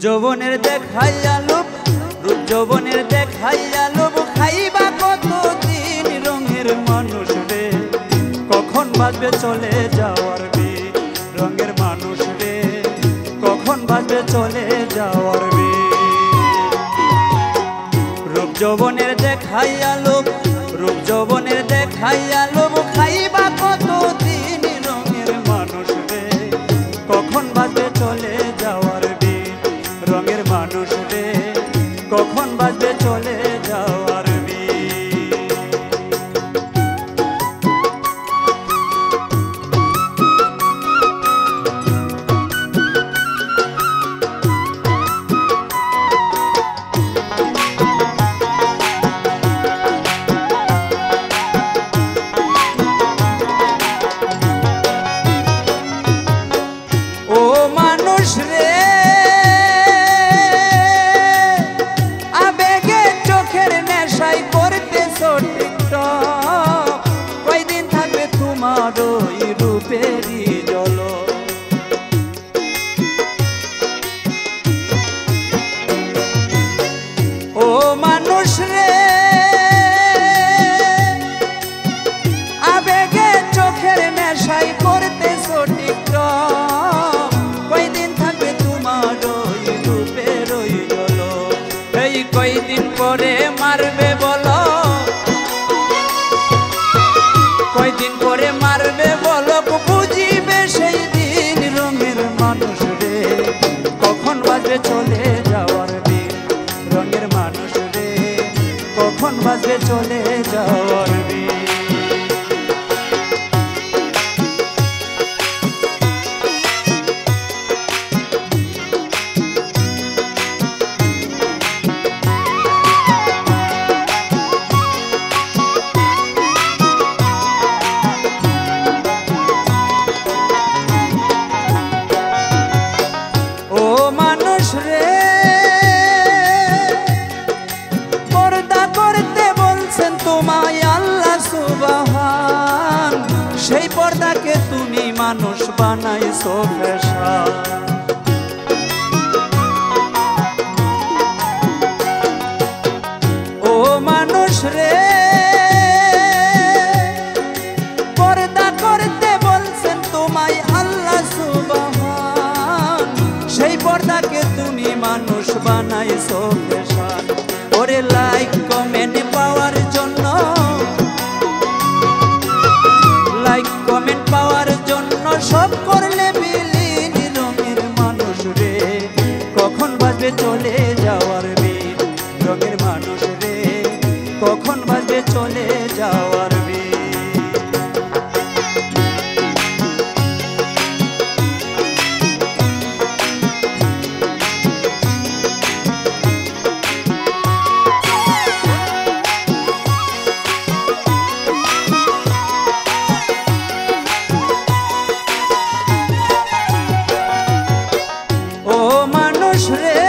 যৌবনের দেখাইয়া লোভ, রূপ যৌবনের দেখাইয়া লোভ, খাইবা কতদিন রঙের মানুষ রে, কখন বাজবে চলে যাওয়ার বিন, রঙের মানুষ রে, কখন বাজবে চলে যাওয়ার বিন। রূপ যৌবনের দেখাইয়া লোভ, রূপ যৌবনের দেখাইয়া লোভ, খাইবা কতদিন রঙের মানুষ রে, কখন বাজবে চলে যাওয়ার বিন, রঙের মানুষ রে, কখন বাজবে চলে যাওয়ার বিন। ও মানুষ রে, আবেগে চোখের নেশায় করতেছো টিকটক, কয়দিন থাকবে তোমার ওই রূপেরই ঝলক। ও মানুষ রে, আবেগে চোখের নেশায় করতেছো টিকটক, কয়দিন থাকবে তোমার ওই রূপের ওই ঝলক। এই কয়দিন পরে মারবে বলো, কয়দিন পরে মারবে বলো, বুঝিবে সেই দিন রঙের মানুষ রে, কখন বাজবে চলে যাওয়ার বিন, রঙের মানুষ রে, কখন বাজবে চলে যাওয়ার বিন। ও মানুষ রে, পর্দা করতে বলছেন তোমায় আল্লাহ সুবহান, সেই পর্দাকে তুমি মানুষ বানাইছো ফ্যাশন। ও মানুষ রে, পর্দা করতে বলছেন তোমায় আল্লাহ সুবহান, সেই পর্দাকে তুমি মানুষ বানাইছো ফ্যাশন। ওরে লাইক কমেন্ট পাওয়ার জন্য, লাইক কমেন্ট পাওয়ার জন্য সব করলে বিলীন রঙের মানুষ রে, কখন বাজবে চলে যাওয়ার বিন, রঙের মানুষ রে, কখন বাজবে চলে যাওয়ার বিন। ও মানুষ রে,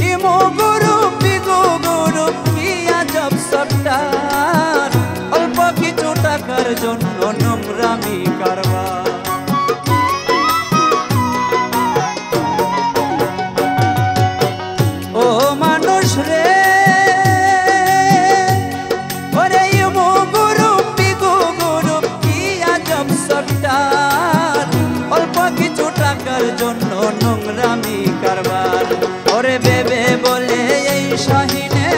ইমো গ্রুপ বিগো গ্রুপ কি আজব সত্তার, অল্প কিছু টাকার জন্য নোংরামি কারবার। ও মানুষ রে, ওরে ইমো গ্রুপ বিগো গ্রুপ কি আজব সত্তার, অল্প কিছু টাকার জন্য নোংরামি কারবার। ওরে বেবে বলে এই শাহিনে,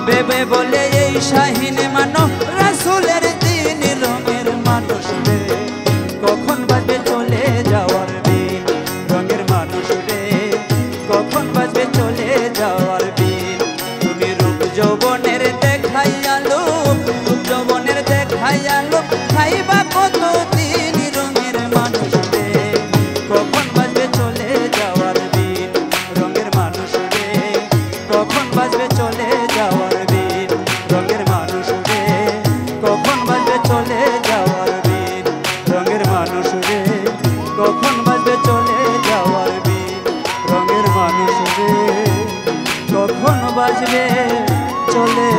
বেবে বলে এই শাহিনে মানো রাসূলের দিন, রঙের মানুষ রে, কখন বাজবে চলে যাওয়ার বিন, রঙের মানুষ রে, কখন বাজবে চলে যাওয়ার বিন। তুমি রূপ যৌবনের দেখাইয়া লোভ, রূপ যৌবনের দেখাইয়া লোভ, খাইবা কতদিন রঙের মানুষ রে, কখন বাজবে চলে যাওয়ার বিন, রঙের মানুষ রে, কখন বাজবে চলে যাওয়ার বিন, রঙের মানুষ রে, কখন বাজবে চলে যাওয়ার বিন, রঙের মানুষ রে, কখন বাজবে চলে যাওয়ার বিন, রঙের মানুষ রে, কখন বাজবে চলে